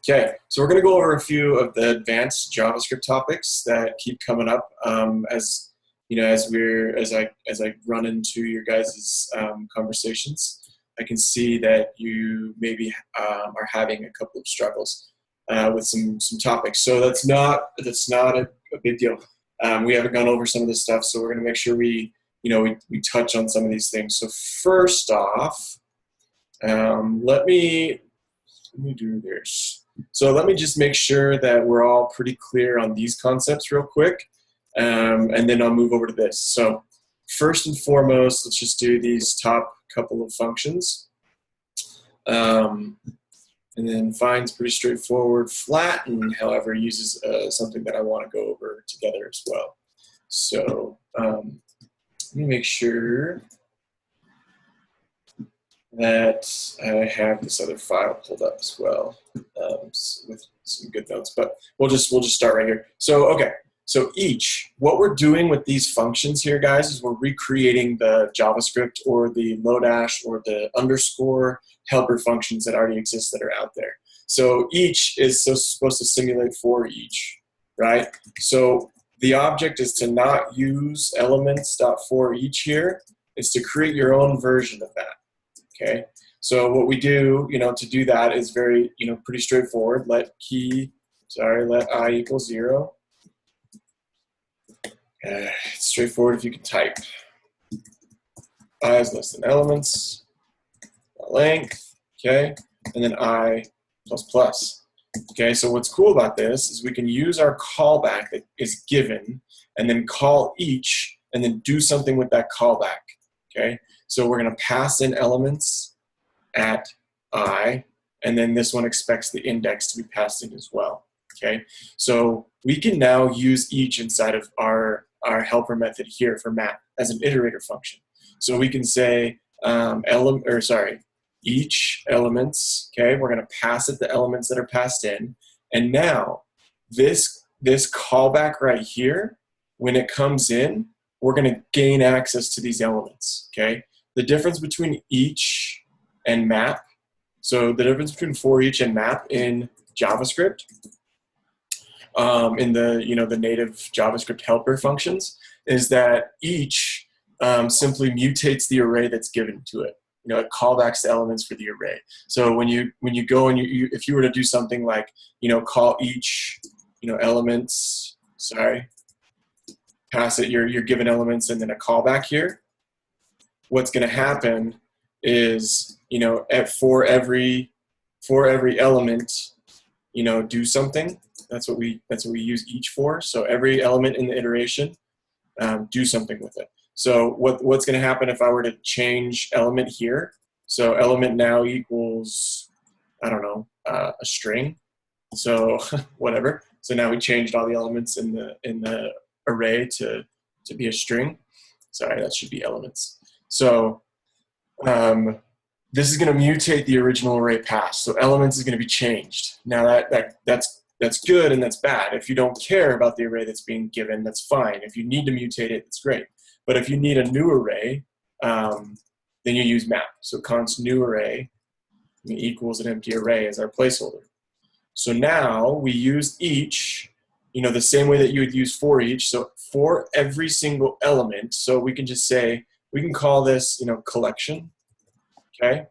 Okay, so we're going to go over a few of the advanced JavaScript topics that keep coming up as you know, as I run into your guys' conversations. I can see that you maybe are having a couple of struggles with some topics. So that's not a big deal. We haven't gone over some of this stuff, so we're going to make sure we touch on some of these things. So first off, let me do this. So let me just make sure that we're all pretty clear on these concepts real quick, and then I'll move over to this. So first and foremost, let's just do these top couple of functions. And then find's pretty straightforward. Flatten, however, uses something that I want to go over together as well. So let me make sure that I have this other file pulled up as well with some good notes. But we'll just start right here. So okay, so what we're doing with these functions here, guys, is we're recreating the JavaScript or the Lodash or the underscore helper functions that already exist that are out there. So each is supposed to simulate for each, right? So the object is to not use elements.forEach here. It's to create your own version of that. Okay, so what we do, to do that is very, pretty straightforward. Let I equal 0. It's straightforward if you can type. I is less than elements, length, okay, and then I plus plus. Okay, so what's cool about this is we can use our callback that is given and then call each and then do something with that callback. Okay, so we're going to pass in elements at I, and then this one expects the index to be passed in as well. Okay, so we can now use each inside of our helper method here for map as an iterator function. So we can say each elements. Okay, we're going to pass it the elements that are passed in, and now this callback right here, when it comes in, we're going to gain access to these elements. Okay, the difference between each and map. So the difference between for each and map in JavaScript, in the native JavaScript helper functions, is that each simply mutates the array that's given to it. It callbacks the elements for the array. So when you go and if you were to do something like call each elements, pass it your given elements and then a callback here, what's going to happen is for every element do something. That's what we use each for. So every element in the iteration, do something with it. So what's going to happen if I were to change element here? So element now equals, I don't know, a string. So whatever. So now we changed all the elements in the array to be a string. Sorry, that should be elements. So this is going to mutate the original array pass. So elements is going to be changed. Now that's good and that's bad. If you don't care about the array that's being given, that's fine. If you need to mutate it, it's great. But if you need a new array, then you use map. So const new array equals an empty array as our placeholder. So now we use each, the same way that you would use for each. So for every single element, so we can just say, we can call this, collection, okay?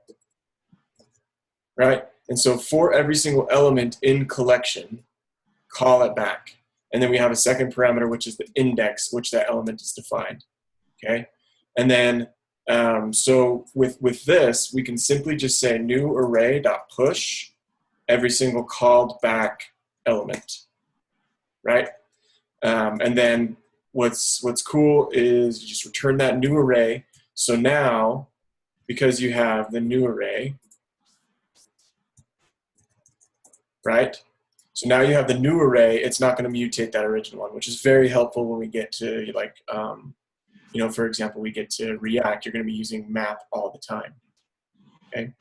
Right? And so for every single element in collection, call it back. And then we have a second parameter, which is the index, which that element is defined, okay? And then, so with this, we can simply just say new array.push every single called back element, right? And then what's cool is you just return that new array. So now, because you have the new array, right? So now you have the new array, it's not going to mutate that original one, which is very helpful when we get to for example, we get to React, you're going to be using map all the time, okay?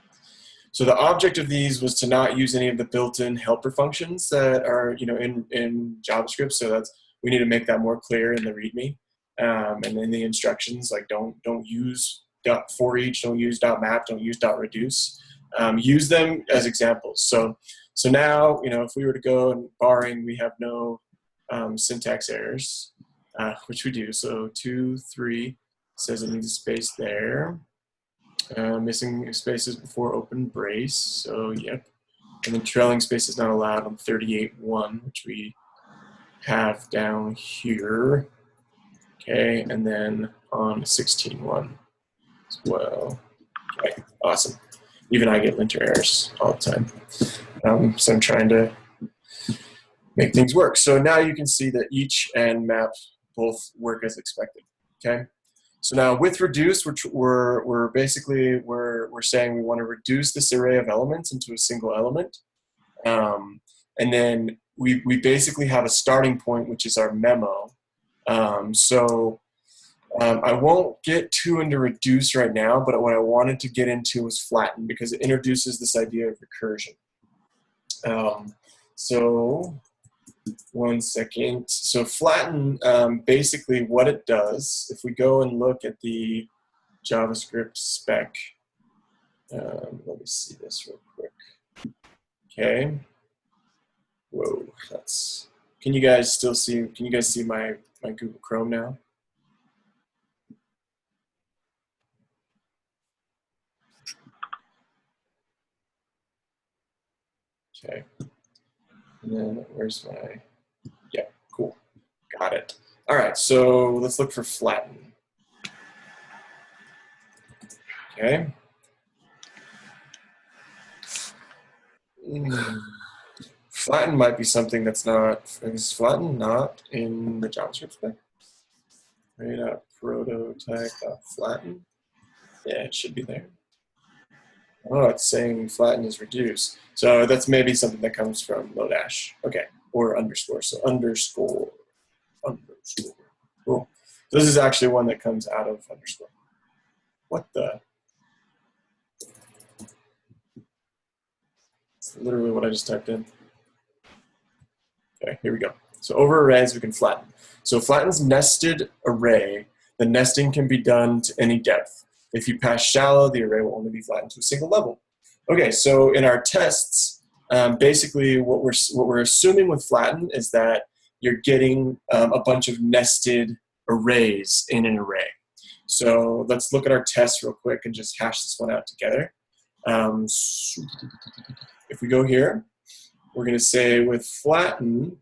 So the object of these was to not use any of the built-in helper functions that are, in JavaScript. So we need to make that more clear in the README and in the instructions. Like don't use .forEach, don't use .map, don't use .reduce. Use them as examples. So So now, if we were to go and barring we have no syntax errors, which we do. So 2, 3 says it needs a space there. Missing spaces before open brace. So yep. And then trailing space is not allowed on 38.1, which we have down here. Okay, and then on 16.1 as well. Okay, awesome. Even I get linter errors all the time. So I'm trying to make things work. So now you can see that each and map both work as expected. Okay. So now with reduce, we're basically saying we want to reduce this array of elements into a single element, and then we basically have a starting point, which is our memo. I won't get too into reduce right now, but what I wanted to get into was flatten, because it introduces this idea of recursion. So one second. So flatten, basically what it does, if we go and look at the JavaScript spec, let me see this real quick. Okay. Whoa, can you guys still see, my Google Chrome now? Okay. And then where's my, yeah, cool. Got it. All right, so let's look for flatten. Okay. Flatten might be something that's not, is flatten not in the JavaScript spec? Prototype.flatten. Yeah, it should be there. Oh, it's saying flatten is reduce. So that's maybe something that comes from Lodash. Okay, or underscore. So underscore. Cool. So this is actually one that comes out of underscore. What the? It's literally what I just typed in. Okay, here we go. So over arrays, we can flatten. So flatten's nested array. The nesting can be done to any depth. If you pass shallow, the array will only be flattened to a single level. Okay, so in our tests, basically what we're assuming with flatten is that you're getting a bunch of nested arrays in an array. So let's look at our test real quick and just hash this one out together. If we go here, we're going to say with flatten,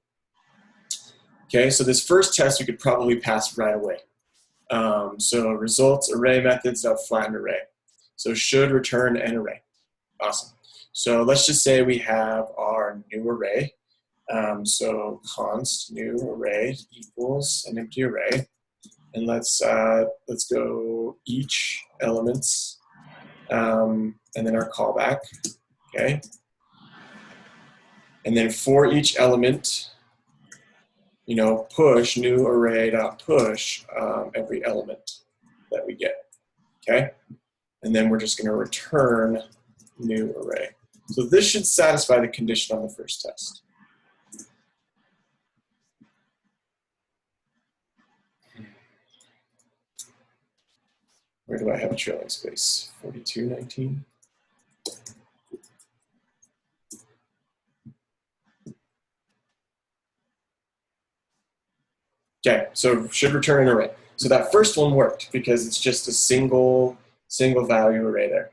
okay, so this first test we could probably pass right away. So results array methods.flatten array. So should return an array. Awesome. So let's just say we have our new array. So const new array equals an empty array, and let's go each elements, and then our callback. Okay. And then for each element, push new array.push every element that we get, okay? And then we're just going to return new array. So this should satisfy the condition on the first test. Where do I have a trailing space? 4219. Okay, so should return an array. So that first one worked because it's just a single value array there.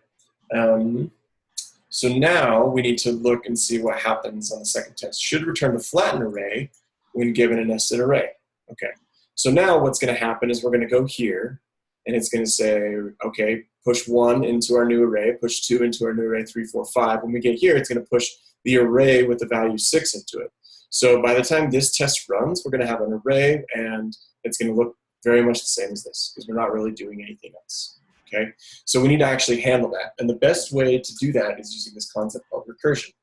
So now we need to look and see what happens on the second test. Should return the flatten array when given a nested array. Okay, so now what's going to happen is we're going to go here, and it's going to say, okay, push 1 into our new array, push 2 into our new array, 3, 4, 5. When we get here, it's going to push the array with the value 6 into it. So by the time this test runs, we're going to have an array, and it's going to look very much the same as this, because we're not really doing anything else. Okay, so we need to actually handle that, and the best way to do that is using this concept called recursion.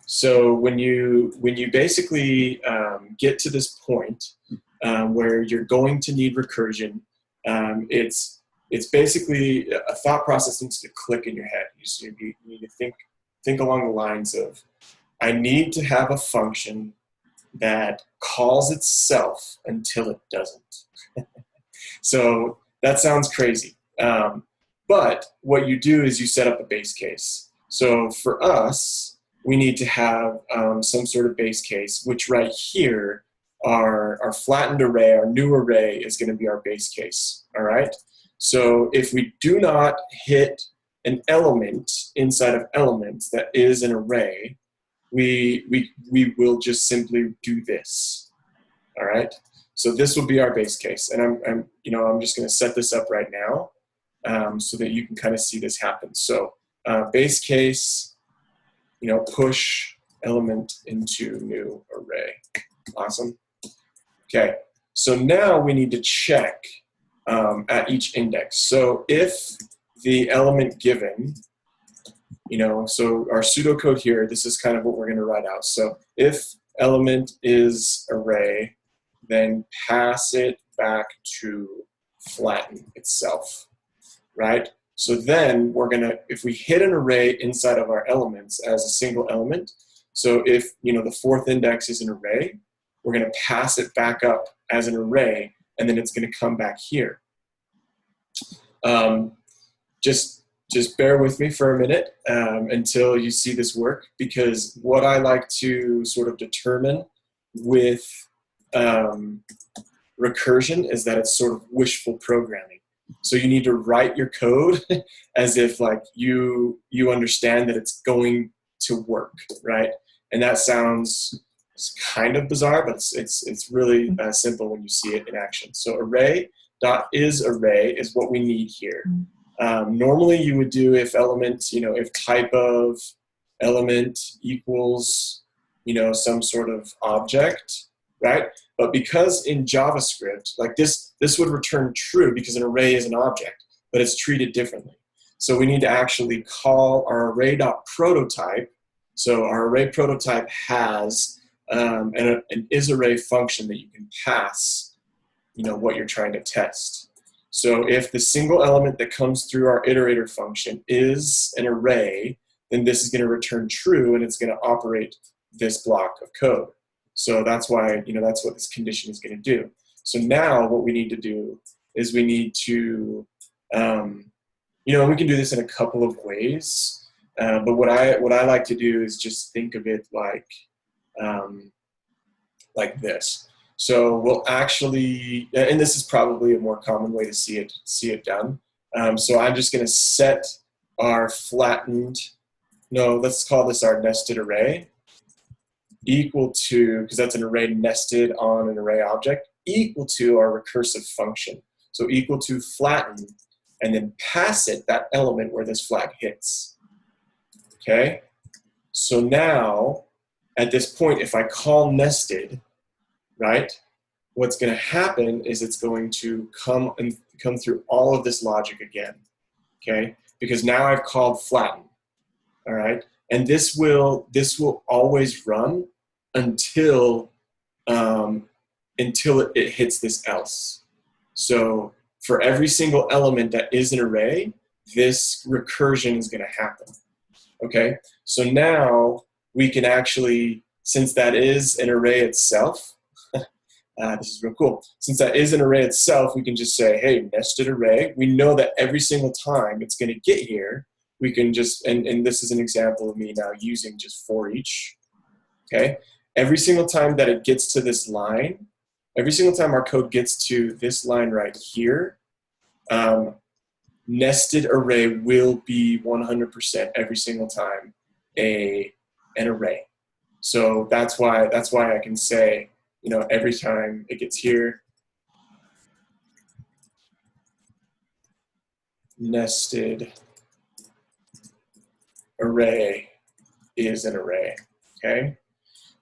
So when you basically get to this point where you're going to need recursion, it's basically a thought process needs to click in your head. You need to think along the lines of, I need to have a function that calls itself until it doesn't. So that sounds crazy. But what you do is you set up a base case. So for us, we need to have some sort of base case, which right here, our flattened array, our new array is going to be our base case, all right? So if we do not hit an element inside of elements that is an array, we will just simply do this, all right? So this will be our base case, and I'm just going to set this up right now so that you can kind of see this happen. So base case, push element into new array. Awesome. Okay, so now we need to check at each index. So if the element given, so our pseudocode here, this is kind of what we're going to write out. So if element is array, then pass it back to flatten itself, right? So then we're going to, if we hit an array inside of our elements as a single element, so if, the fourth index is an array, we're going to pass it back up as an array, and then it's going to come back here. Just bear with me for a minute until you see this work, because what I like to sort of determine with recursion is that it's sort of wishful programming. So you need to write your code as if like you understand that it's going to work, right? And that sounds kind of bizarre, but it's really simple when you see it in action. So array.isArray is what we need here. Normally you would do if element, if type of element equals, some sort of object, right? But because in JavaScript, like this would return true because an array is an object, but it's treated differently. So we need to actually call our array.prototype. So our array prototype has an isArray function that you can pass, what you're trying to test. So if the single element that comes through our iterator function is an array, then this is going to return true, and it's going to operate this block of code. So that's why, that's what this condition is going to do. So now what we need to do is we need to, we can do this in a couple of ways. But what I like to do is just think of it like this. So we'll actually, and this is probably a more common way to see it done. So I'm just going to set our flattened, let's call this our nested array, equal to, because that's an array nested on an array object, equal to our recursive function. So equal to flatten, and then pass it that element where this flag hits. Okay? So now, at this point, if I call nested, right, what's going to happen is it's going to come through all of this logic again, okay? Because now I've called flatten, all right? And this will always run until it hits this else. So for every single element that is an array, this recursion is going to happen, okay? So now we can actually, since that is an array itself, this is real cool. Since that is an array itself, we can just say, hey, nested array. We know that every single time it's going to get here, we can just, and this is an example of me now using just for each, okay? Every single time that it gets to this line, every single time our code gets to this line right here, nested array will be 100% every single time an array. So that's why I can say, every time it gets here, nested array is an array, okay?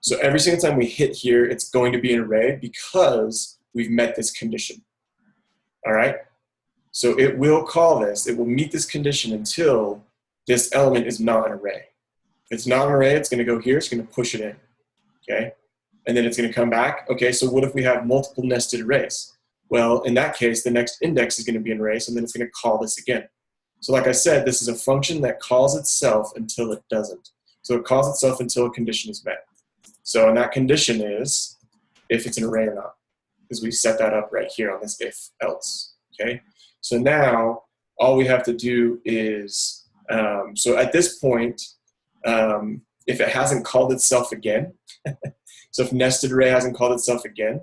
So every single time we hit here, it's going to be an array because we've met this condition, all right? So it will call this, it will meet this condition until this element is not an array. If it's not an array, it's going to go here, it's going to push it in, okay? And then it's going to come back. Okay, so what if we have multiple nested arrays? Well, in that case, the next index is going to be an array, so then it's going to call this again. So like I said, this is a function that calls itself until it doesn't. So it calls itself until a condition is met. So and that condition is if it's an array or not, because we set that up right here on this if else. Okay, so now all we have to do is So at this point, if it hasn't called itself again, so if nested array hasn't called itself again,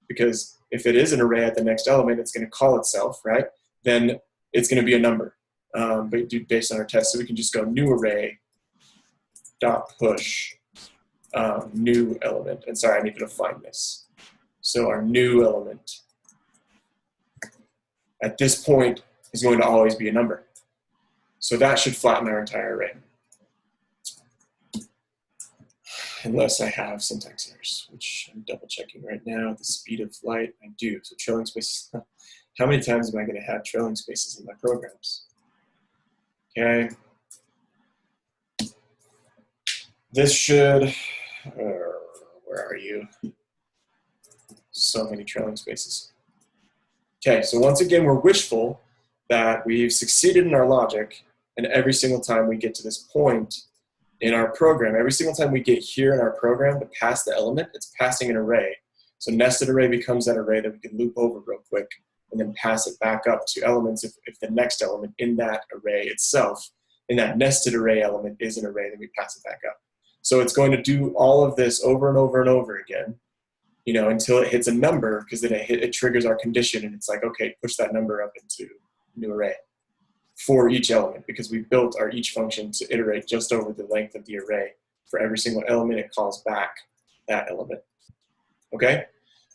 because if it is an array at the next element, it's going to call itself, right? Then it's going to be a number, but based on our test. So we can just go new array dot push new element. And sorry, I need to define this. So our new element at this point is going to always be a number. So that should flatten our entire array. Unless I have syntax errors, which I'm double checking right now at the speed of light. I do. So trailing spaces. How many times am I going to have trailing spaces in my programs? Okay. This should, where are you? So many trailing spaces. Okay, so once again, we're wishful that we've succeeded in our logic, and every single time we get to this point in our program, every single time we get here in our program to pass the element, it's passing an array. So nested array becomes that array that we can loop over real quick and then pass it back up to elements if the next element in that array itself, in that nested array element, is an array, then we pass it back up. So it's going to do all of this over and over and over again, you know, until it hits a number, because then it triggers our condition, and it's like, okay, push that number up into a new array for each element, because we built our each function to iterate just over the length of the array. For every single element, it calls back that element. Okay,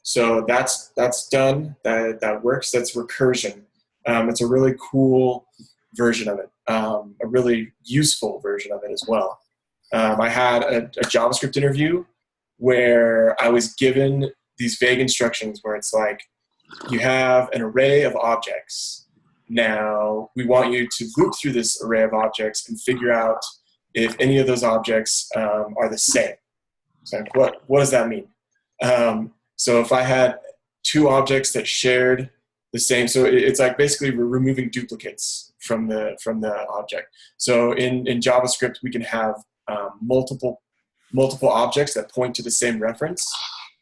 so that's done. That works. That's recursion. It's a really cool version of it, a really useful version of it as well. I had a JavaScript interview where I was given these vague instructions where it's like, you have an array of objects. Now, we want you to loop through this array of objects and figure out if any of those objects are the same. So what does that mean? So if I had two objects that shared the same, so it's like basically we're removing duplicates from the object. So in JavaScript, we can have multiple objects that point to the same reference.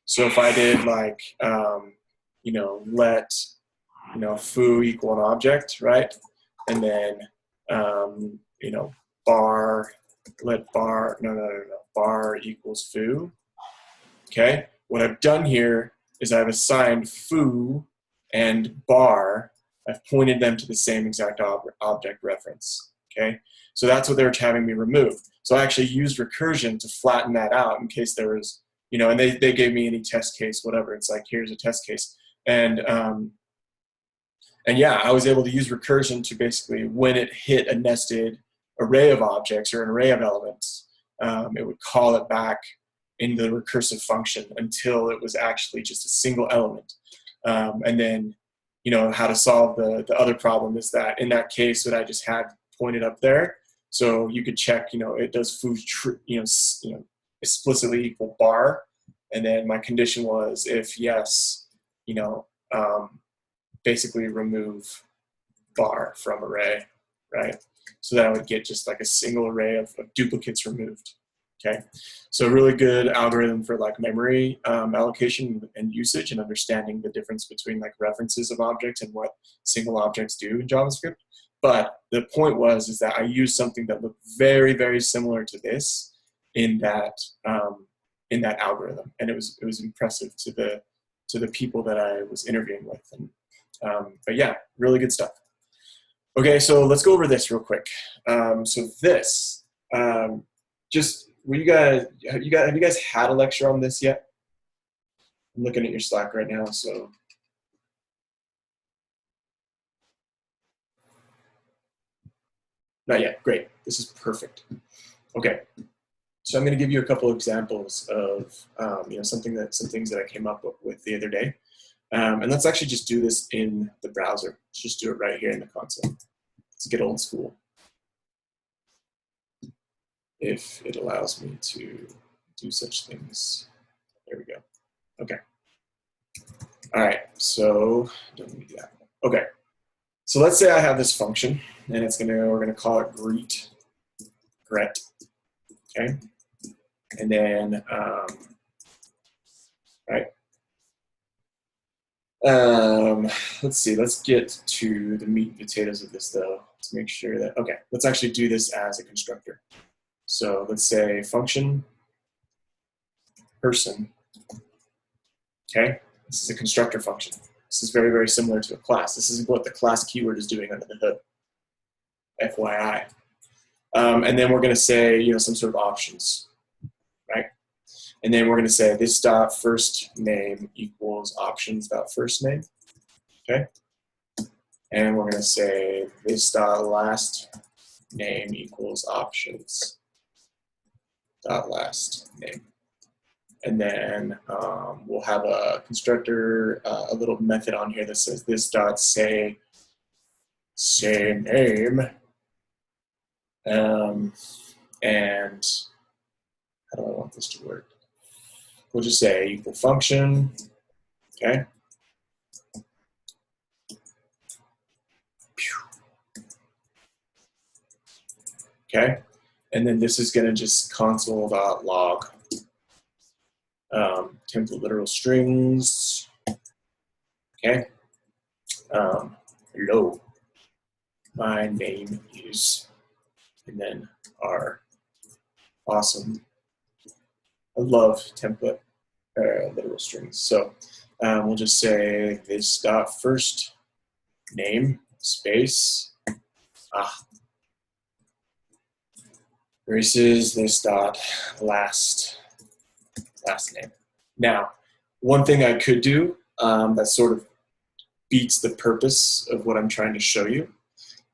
So if I did like, you know, let, you know, foo equal an object, right? And then, you know, bar equals foo. Okay, what I've done here is I've assigned foo and bar, I've pointed them to the same exact object reference. Okay, so that's what they were having me remove. So I actually used recursion to flatten that out in case there was, you know, and they gave me any test case, whatever. It's like, here's a test case. And yeah, I was able to use recursion to basically, when it hit a nested array of objects or an array of elements, it would call it back into the recursive function until it was actually just a single element. And then, you know, how to solve the other problem is that in that case that I just had pointed up there, so you could check, you know, it does foo, you know, explicitly equal bar, and then my condition was if yes, you know, basically remove bar from array, right? So that I would get just like a single array of duplicates removed. Okay, so a really good algorithm for like memory allocation and usage and understanding the difference between like references of objects and what single objects do in JavaScript. But the point is that I used something that looked very, very similar to this in that algorithm, and it was impressive to the people that I was interviewing with. And but yeah, really good stuff. Okay, so let's go over this real quick. So this, just have you guys had a lecture on this yet? I'm looking at your Slack right now, so. Not yet, great, this is perfect. Okay, so I'm gonna give you a couple examples of you know, some things that I came up with the other day. And let's actually just do this in the browser. Let's just do it right here in the console. Let's get old school. If it allows me to do such things. There we go. Okay. All right, so don't need that. Okay. So let's say I have this function, and we're gonna call it greet. Okay. And then right. Let's see, let's get to the meat and potatoes of this though. Let's make sure that, okay, let's actually do this as a constructor. So let's say function person, okay? This is a constructor function. This is very, very similar to a class. This is what the class keyword is doing under the hood, FYI. And then we're gonna say, you know, some sort of options, right? And then we're gonna say this dot first name equals options dot first name, okay? And we're gonna say this dot last name equals options dot last name. And then we'll have a constructor, a little method on here that says this dot say name. And how do I want this to work? We'll just say equal function, okay? Okay, and then this is gonna just console.log template literal strings, okay? Hello, my name is, and then our awesome, I love template literal strings. So we'll just say this dot first name space, versus this dot last name. Now, one thing I could do that sort of beats the purpose of what I'm trying to show you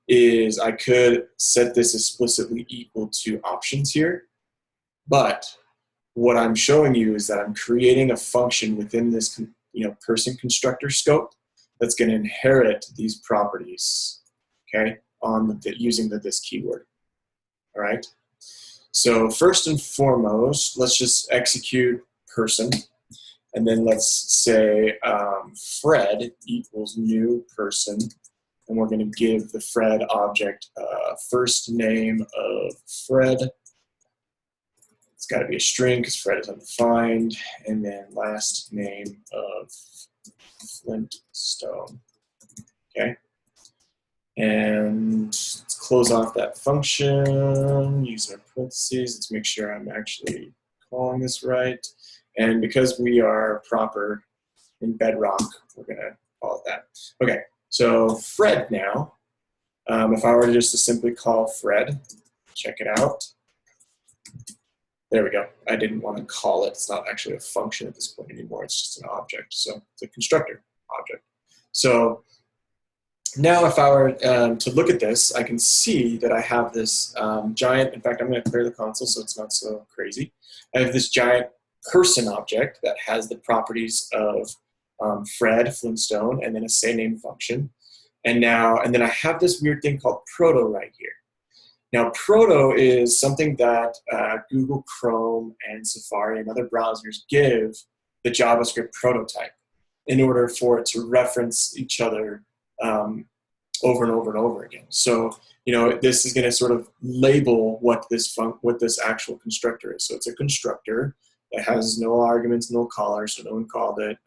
is I could set this explicitly equal to options here, but what I'm showing you is that I'm creating a function within this person constructor scope that's going to inherit these properties, okay, on using this keyword, all right? So first and foremost, let's just execute person, and then let's say Fred equals new person, and we're going to give the Fred object first name of Fred. It's got to be a string because Fred is undefined, and then last name of Flintstone. Okay, and let's close off that function. Use our parentheses. Let's make sure I'm actually calling this right. And because we are proper in Bedrock, we're going to call it that. Okay, so Fred now. If I were just to simply call Fred, check it out. There we go. I didn't want to call it. It's not actually a function at this point anymore. It's just an object. So it's a constructor object. So now if I were to look at this, I can see that I have this giant, in fact, I'm going to clear the console so it's not so crazy. I have this giant person object that has the properties of Fred, Flintstone, and then a say-name function. And then I have this weird thing called proto right here. Now, proto is something that Google Chrome and Safari and other browsers give the JavaScript prototype in order for it to reference each other over and over and over again. So, this is going to sort of label what this actual constructor is. So it's a constructor that has no arguments, no callers, so no one called it,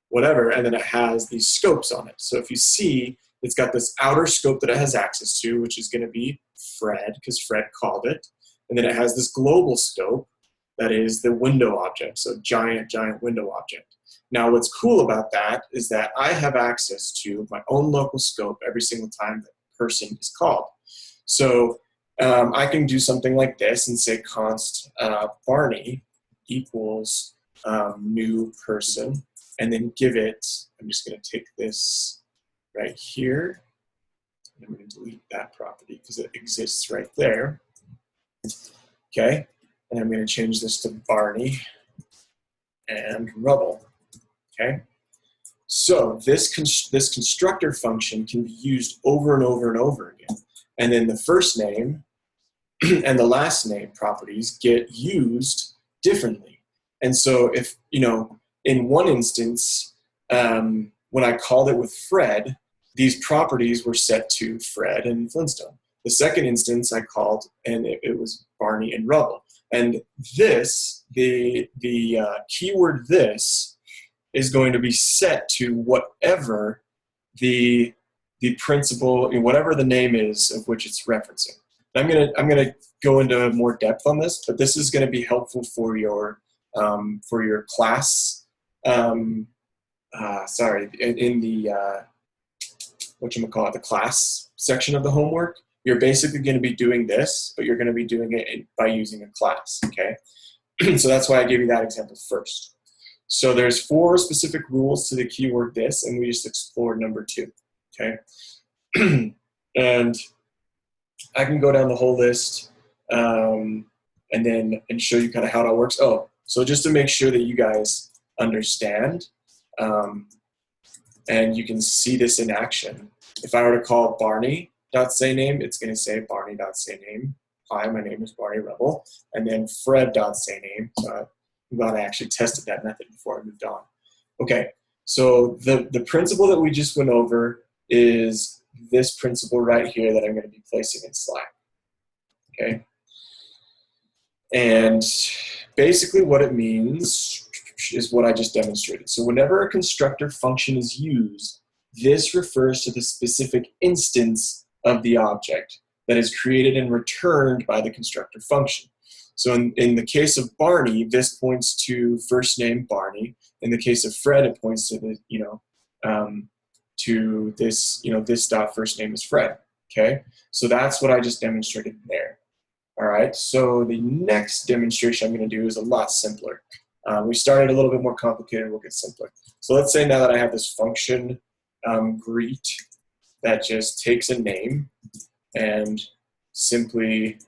whatever, and then it has these scopes on it. So if you see, it's got this outer scope that it has access to, which is going to be Fred, because Fred called it. And then it has this global scope that is the window object, so giant window object. Now what's cool about that is that I have access to my own local scope every single time that person is called. So I can do something like this and say const Barney equals new person, and then give it, I'm just going to take this right here, and I'm going to delete that property because it exists right there. Okay, and I'm going to change this to Barney and Rubble. Okay, so this constructor function can be used over and over and over again, and then the first name and the last name properties get used differently. And so if, in one instance, when I called it with Fred, these properties were set to Fred and Flintstone. The second instance I called, and it was Barney and Rubble. And this, the keyword this, is going to be set to whatever the principal, whatever the name is of which it's referencing. I'm gonna go into more depth on this, but this is going to be helpful for your class. Sorry, in the whatchamacallit, the class section of the homework, you're basically going to be doing this, but you're going to be doing it by using a class. Okay, so that's why I gave you that example first. So there's 4 specific rules to the keyword this, and we just explored number 2. Okay, and I can go down the whole list and show you kind of how it all works. Oh, so just to make sure that you guys understand, and you can see this in action. If I were to call Barney.sayName, it's going to say Barney.sayName. Hi, my name is Barney Rebel. And then Fred.sayName. So I'm glad I actually tested that method before I moved on. Okay, so the principle that we just went over is this principle right here that I'm going to be placing in Slack. Okay, and basically what it means is what I just demonstrated. So whenever a constructor function is used, this refers to the specific instance of the object that is created and returned by the constructor function. So in the case of Barney, this points to first name Barney. In the case of Fred, it points to the to this this dot first name is Fred. Okay, so that's what I just demonstrated there. All right, so the next demonstration I'm going to do is a lot simpler. We started a little bit more complicated, we'll get simpler. So let's say now that I have this function greet that just takes a name and simply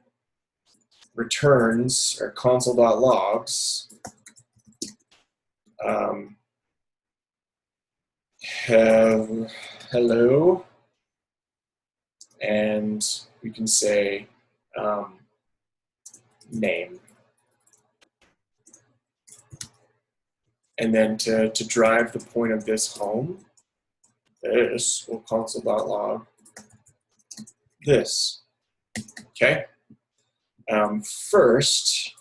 returns, or console.logs, hello, and we can say name. And then to drive the point of this home, this will console.log this. Okay. First,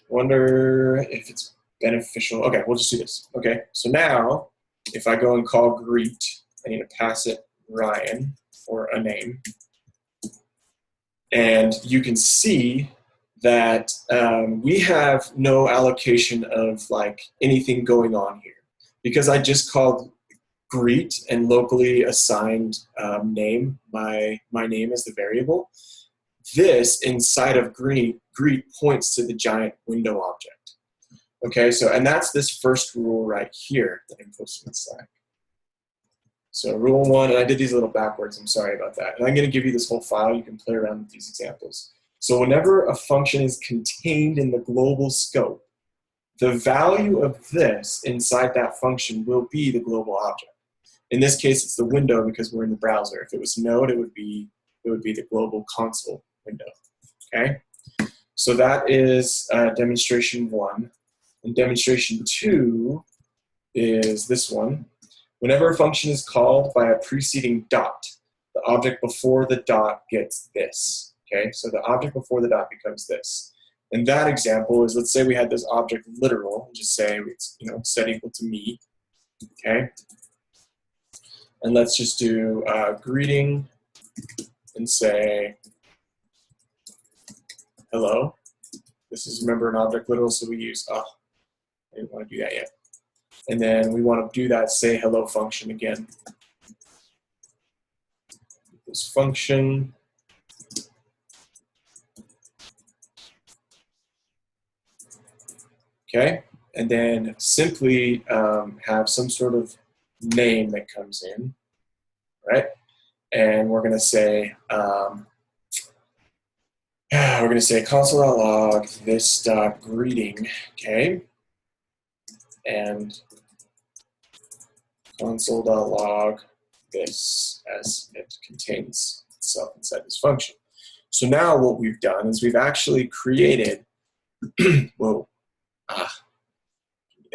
wonder if it's beneficial. Okay, we'll just do this. Okay, so now if I go and call greet, I need to pass it Ryan, or a name. And you can see that we have no allocation of like anything going on here, because I just called greet and locally assigned name, my name as the variable. This inside of greet points to the giant window object. Okay, so and that's this first rule right here that I'm posting in Slack. So rule 1, and I did these a little backwards, I'm sorry about that. And I'm going to give you this whole file, you can play around with these examples. So whenever a function is contained in the global scope, the value of this inside that function will be the global object. In this case, it's the window because we're in the browser. If it was Node, it would be the global console window. Okay, so that is demonstration 1. And demonstration 2 is this one. Whenever a function is called by a preceding dot, the object before the dot gets this. Okay, so the object before the dot becomes this. And that example is, let's say we had this object literal, and just say it's set equal to me. Okay, and let's just do greeting and say hello. This is, remember, an object literal, so we use I didn't want to do that yet. And then we want to do that say hello function again. This function. Okay, and then simply have some sort of name that comes in, right? And we're going to say console.log this.greeting, okay, and console.log this, as it contains itself inside this function. So now what we've done is we've actually created whoa.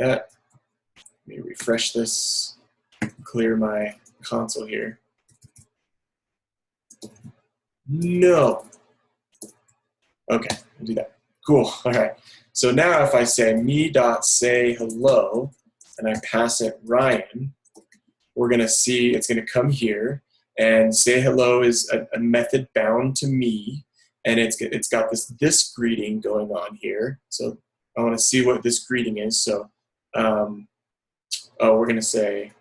Let me refresh this, clear my console here. No. Okay, I'll do that. Cool. All right. So now if I say me.sayHello, and I pass it Ryan, we're going to see it's going to come here, and say hello is a method bound to me, and it's got this greeting going on here. So I want to see what this greeting is. So we're going to say,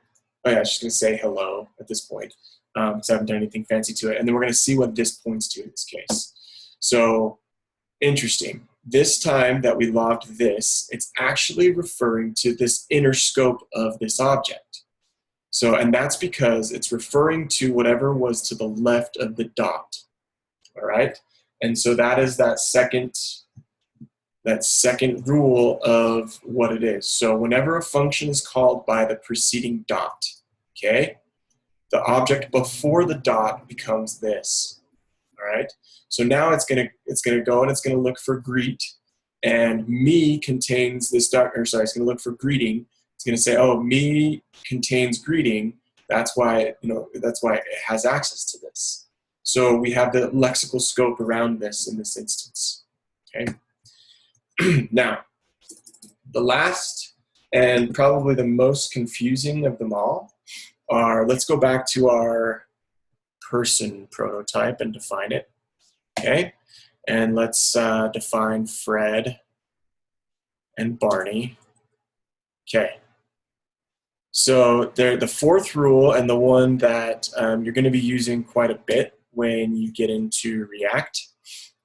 oh yeah, I'm just going to say hello at this point, because I haven't done anything fancy to it. And then we're going to see what this points to in this case. So interesting. This time that we logged this, it's actually referring to this inner scope of this object. So, and that's because it's referring to whatever was to the left of the dot. All right? And so that is that second rule of what it is. So whenever a function is called by the preceding dot, okay, the object before the dot becomes this. All right? So now it's gonna go and it's gonna look for greet, and me contains this dot, or sorry, it's gonna look for greeting. It's gonna say, oh, me contains greeting. That's why, that's why it has access to this. So we have the lexical scope around this in this instance. Okay. Now, the last and probably the most confusing of them all are, let's go back to our person prototype and define it. Okay, and let's define Fred and Barney. Okay, so the fourth rule, and the one that you're going to be using quite a bit when you get into React,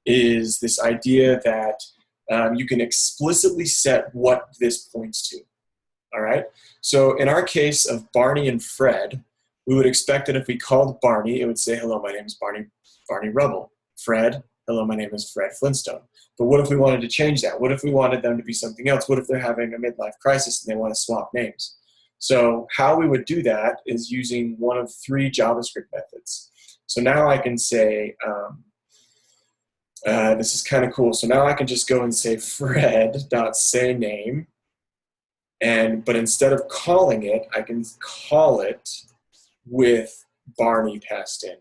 is this idea that you can explicitly set what this points to. All right, so in our case of Barney and Fred, we would expect that if we called Barney, it would say, hello, my name is Barney Rubble. Fred, hello, my name is Fred Flintstone. But what if we wanted to change that? What if we wanted them to be something else? What if they're having a midlife crisis and they want to swap names? So how we would do that is using one of three JavaScript methods. So now I can say, this is kind of cool. So now I can just go and say Fred.sayName, but instead of calling it, I can call it with Barney passed in.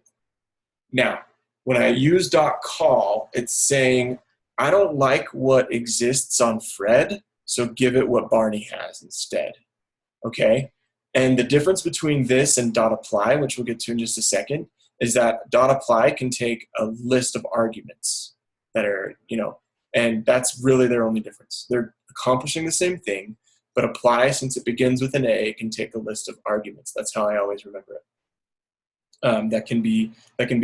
Now, when I use .call, it's saying, I don't like what exists on Fred, so give it what Barney has instead. Okay? And the difference between this and .apply, which we'll get to in just a second, is that .apply can take a list of arguments that are, and that's really their only difference. They're accomplishing the same thing, but apply, since it begins with an A, can take a list of arguments. That's how I always remember it. That can be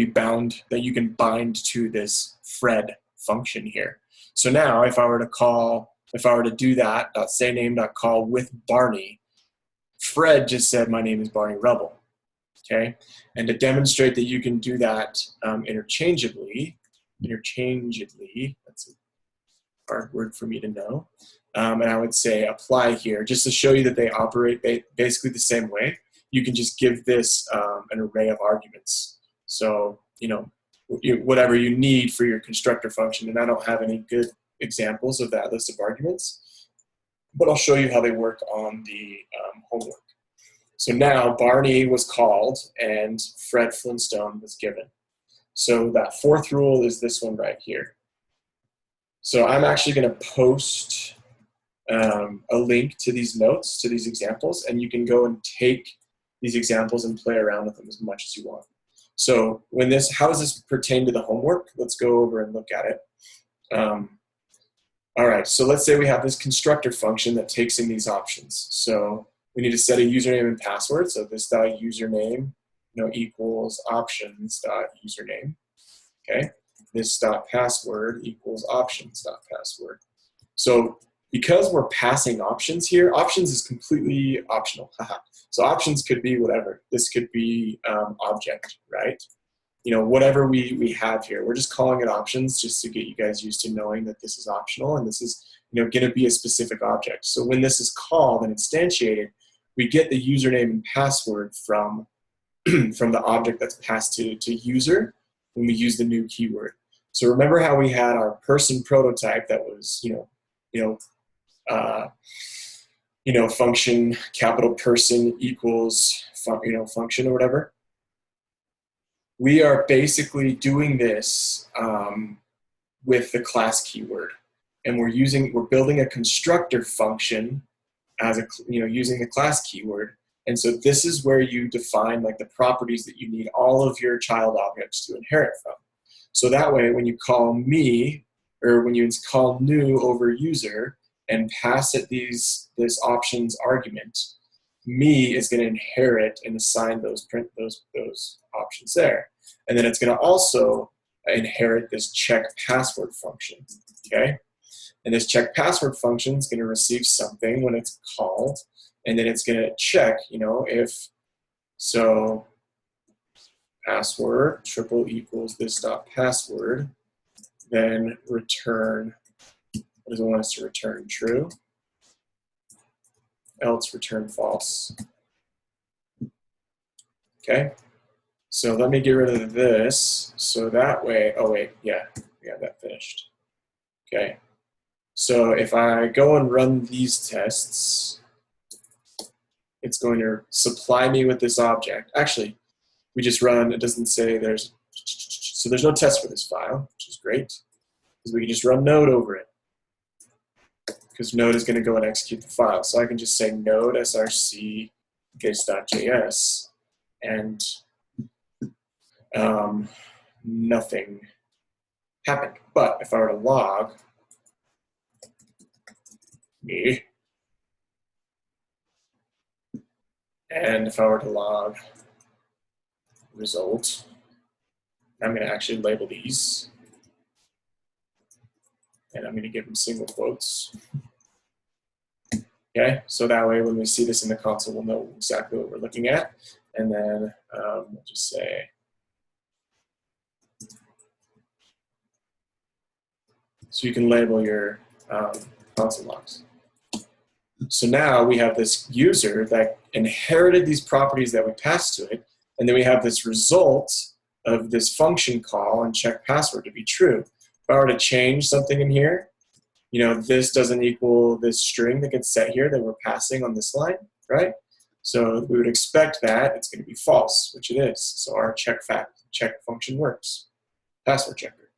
bound, that you can bind to this Fred function here. So now if I were to do that, .sayname.call with Barney, Fred just said my name is Barney Rubble. Okay? And to demonstrate that you can do that interchangeably, that's a hard word for me to know, and I would say apply here, just to show you that they operate basically the same way. You can just give this an array of arguments. So, whatever you need for your constructor function, and I don't have any good examples of that list of arguments, but I'll show you how they work on the homework. So now Barney was called and Fred Flintstone was given. So that fourth rule is this one right here. So I'm actually going to post a link to these notes, to these examples, and you can go and take these examples and play around with them as much as you want. So how does this pertain to the homework? Let's go over and look at it. All right, so let's say we have this constructor function that takes in these options. So we need to set a username and password. So this .username equals options.username. Okay, this .password equals options.password. So because we're passing options here, options is completely optional. So options could be whatever. This could be object, right? Whatever we have here. We're just calling it options just to get you guys used to knowing that this is optional and this is going to be a specific object. So when this is called and instantiated, we get the username and password from the object that's passed to user when we use the new keyword. So remember how we had our person prototype that was function capital person equals function or whatever. We are basically doing this with the class keyword, and we're building a constructor function as a, using the class keyword. And so this is where you define like the properties that you need all of your child objects to inherit from. So that way, when you call me, or when you call new over user and pass it this options argument, me is going to inherit and assign those options there. And then it's going to also inherit this check password function, okay? And this check password function is going to receive something when it's called, and then it's going to check, if, so password triple equals this dot password, then return, what does it want us to return? True, else return false. Okay, so let me get rid of this, so that way, oh wait, yeah, we have that finished. Okay, so if I go and run these tests, it's going to supply me with this object. Actually, we just run, it doesn't say there's no test for this file, which is great, because we can just run node over it, because node is going to go and execute the file. So I can just say node src case.js, and nothing happened. But if I were to log me, and if I were to log result, I'm going to actually label these, and I'm going to give them single quotes. Okay, so that way when we see this in the console, we'll know exactly what we're looking at. And then we'll just say, so you can label your console logs. So now we have this user that inherited these properties that we passed to it, and then we have this result of this function call and check password to be true. If I were to change something in here, this doesn't equal this string that gets set here that we're passing on this line, right? So we would expect that it's going to be false, which it is. So our check function works. Password checker.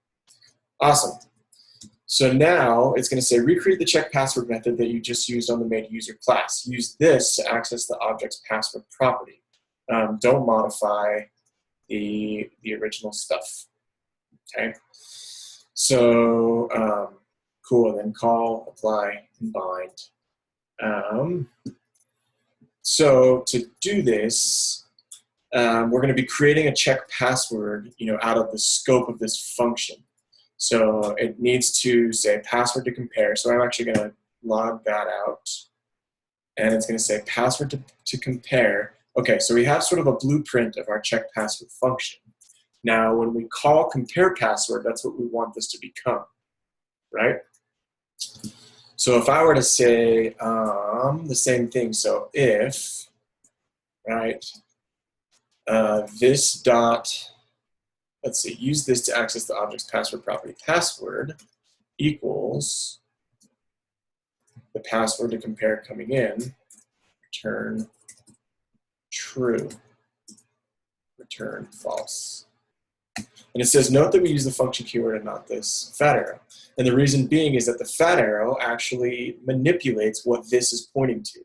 Awesome. So now it's going to say recreate the check password method that you just used on the made user class. Use this to access the object's password property. Don't modify the original stuff. Okay. So cool. And then call, apply, and bind. So to do this, we're going to be creating a check password, out of the scope of this function. So it needs to say password to compare. So I'm actually going to log that out. And it's going to say password to compare. Okay, so we have sort of a blueprint of our check password function. Now, when we call compare password, that's what we want this to become, right? So if I were to say the same thing, so if, right, this dot, let's see, use this to access the object's password property. Password equals the password to compare coming in, return true, return false. And it says, note that we use the function keyword and not this fat arrow. And the reason being is that the fat arrow actually manipulates what this is pointing to,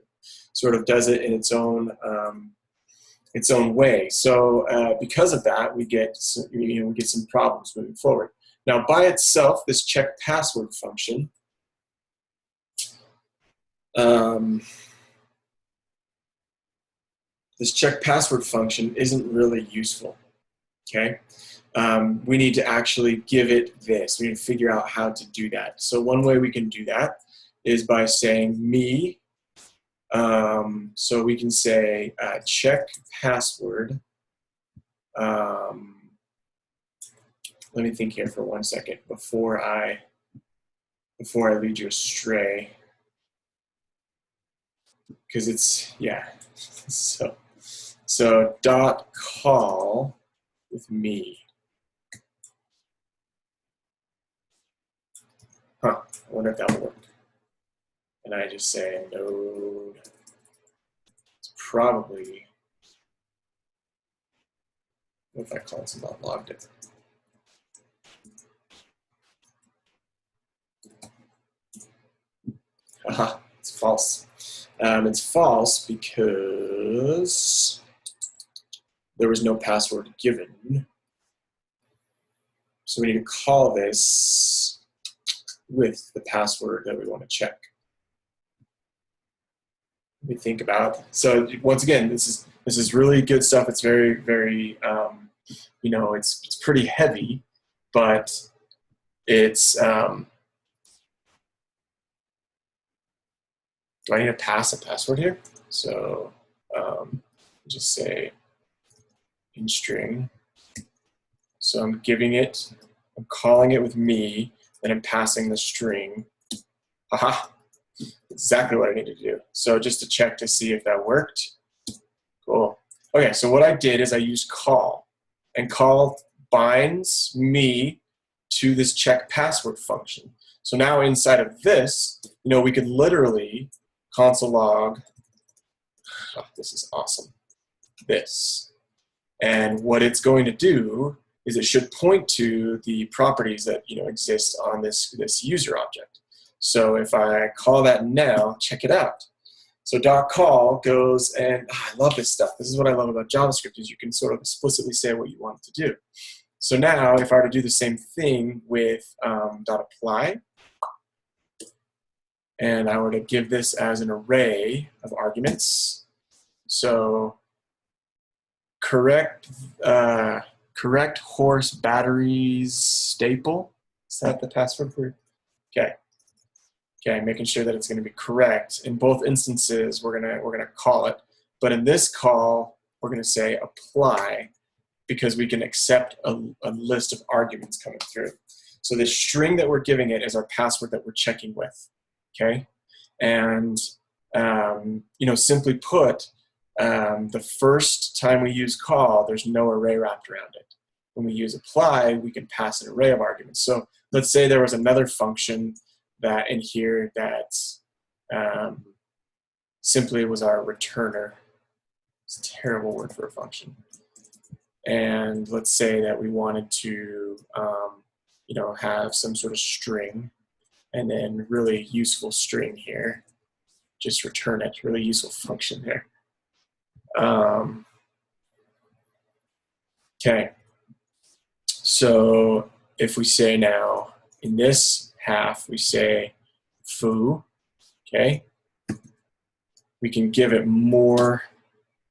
sort of does it in its own way. So because of that, we get some problems moving forward. Now, by itself, this check password function, isn't really useful. Okay, we need to actually give it this. We need to figure out how to do that. So one way we can do that is by saying me. So we can say check password. Let me think here for 1 second before I lead you astray, because it's, yeah. So dot call with me. I wonder if that will work. And I just say node. It's probably, what if I call it not logged in? Aha, it's false. It's false because there was no password given. So we need to call this with the password that we want to check. We think about. So once again, this is really good stuff. It's very, very, you know, it's pretty heavy, but it's. Do I need to pass a password here? So just say in string. So I'm giving it, I'm calling it with me, and I'm passing the string. Aha. Exactly what I need to do. So just to check to see if that worked. Cool. Okay, so what I did is I used call, and call binds me to this check password function. So now inside of this, you know, we could literally console log, oh, this is awesome, this. And what it's going to do is it should point to the properties that, you know, exist on this user object. So if I call that now, check it out. So .call goes, and I love this stuff. This is what I love about JavaScript, is you can sort of explicitly say what you want it to do. So now if I were to do the same thing with .apply, and I were to give this as an array of arguments, so correct horse batteries staple, is that the password for? Okay. Okay, making sure that it's going to be correct. In both instances, we're gonna call it, but in this call, we're going to say apply, because we can accept a list of arguments coming through. So the string that we're giving it is our password that we're checking with. Okay, and you know, simply put, the first time we use call, there's no array wrapped around it. When we use apply, we can pass an array of arguments. So let's say there was another function that in here that simply was our returner. It's a terrible word for a function. And let's say that we wanted to you know, have some sort of string, and then really useful string here. Just return it, really useful function there. Okay, so if we say now, in this half, we say foo, okay? We can give it more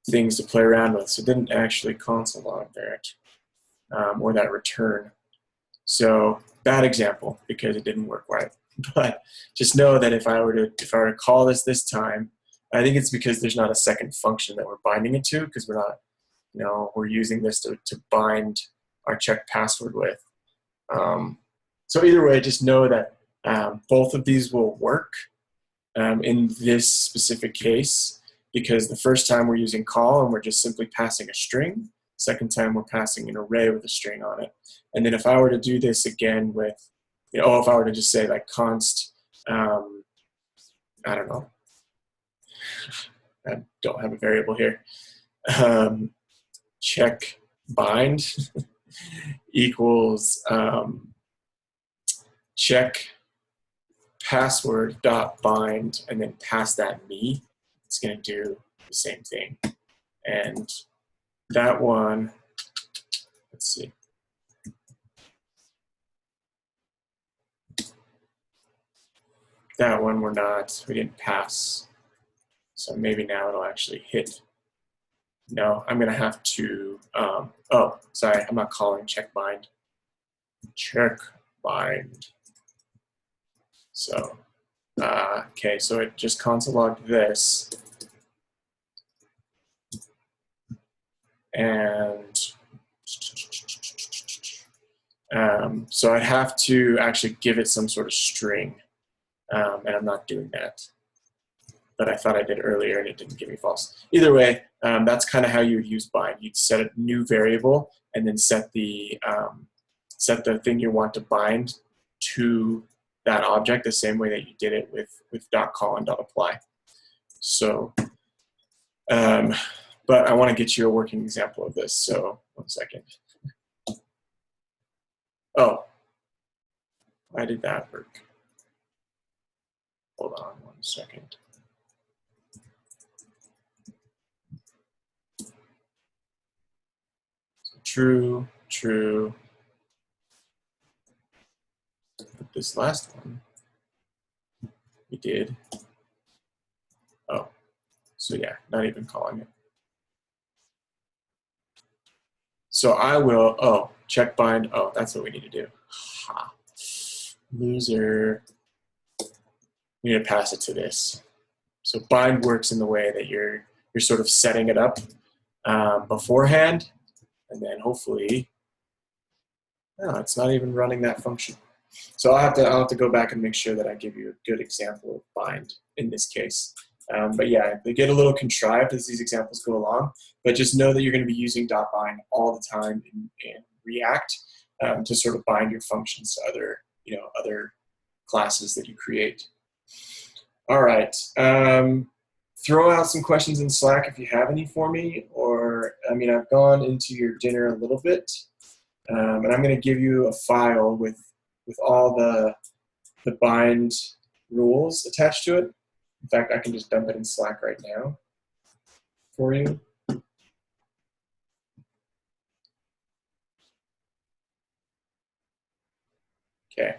things to play around with. So it didn't actually console log there, or that return. So bad example, because it didn't work right. But just know that if I were to call this time, I think it's because there's not a second function that we're binding it to, because we're not, you know, we're using this to bind our check password with. So either way, just know that both of these will work in this specific case, because the first time we're using call and we're just simply passing a string. Second time we're passing an array with a string on it. And then if I were to do this again with, you know, if I were to just say like const, I don't know, I don't have a variable here, check bind equals check password dot bind, and then pass that me, it's going to do the same thing. And that one, let's see. That one we didn't pass. So maybe now it'll actually hit. No, I'm going to have to, oh, sorry, I'm not calling check bind. Check bind. So, okay, so it just console logged this. And so I'd have to actually give it some sort of string, and I'm not doing that. But I thought I did earlier and it didn't give me false. Either way, that's kind of how you would use bind. You'd set a new variable and then set the thing you want to bind to that object the same way that you did it with .call and .apply. So, but I want to get you a working example of this. So 1 second. Oh, why did that work? Hold on 1 second. true, true. But this last one, we did. Oh, so yeah, not even calling it. So I will, oh, check bind. Oh, that's what we need to do. Ha. Loser. We need to pass it to this. So bind works in the way that you're sort of setting it up beforehand, and then hopefully, no, it's not even running that function. So I'll have to go back and make sure that I give you a good example of bind in this case. But yeah, they get a little contrived as these examples go along, but just know that you're going to be using .bind all the time in React to sort of bind your functions to other classes that you create. All right. Throw out some questions in Slack if you have any for me, or, I mean, I've gone into your dinner a little bit, and I'm going to give you a file with all the bind rules attached to it. In fact, I can just dump it in Slack right now for you. Okay.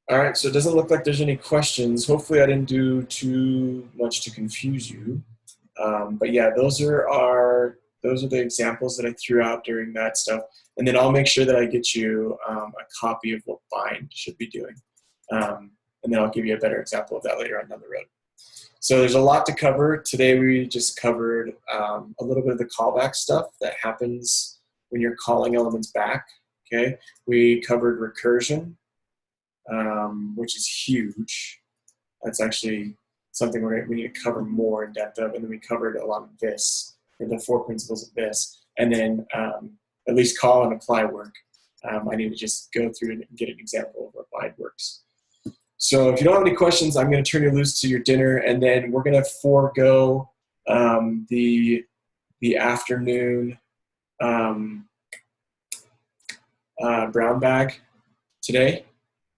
All right, so it doesn't look like there's any questions. Hopefully I didn't do too much to confuse you. But yeah, those are the examples that I threw out during that stuff. And then I'll make sure that I get you a copy of what bind should be doing. And then I'll give you a better example of that later on down the road. So there's a lot to cover. Today we just covered a little bit of the callback stuff that happens when you're calling elements back. Okay, we covered recursion, which is huge. That's actually something we need to cover more in depth of. And then we covered a lot of this, the 4 principles of this. And then at least call and apply work. I need to just go through and get an example of what bind works. So if you don't have any questions, I'm going to turn you loose to your dinner, and then we're going to forego the afternoon brown bag today.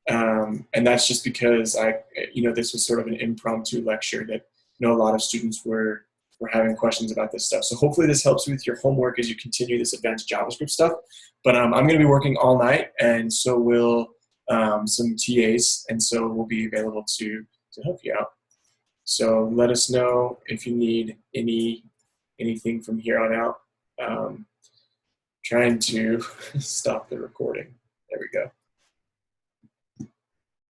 And that's just because this was sort of an impromptu lecture that a lot of students were having questions about this stuff. So hopefully this helps you with your homework as you continue this advanced JavaScript stuff. But I'm going to be working all night, and so will some TAs, and so we'll be available to help you out. So let us know if you need anything from here on out. Trying to stop the recording. There we go.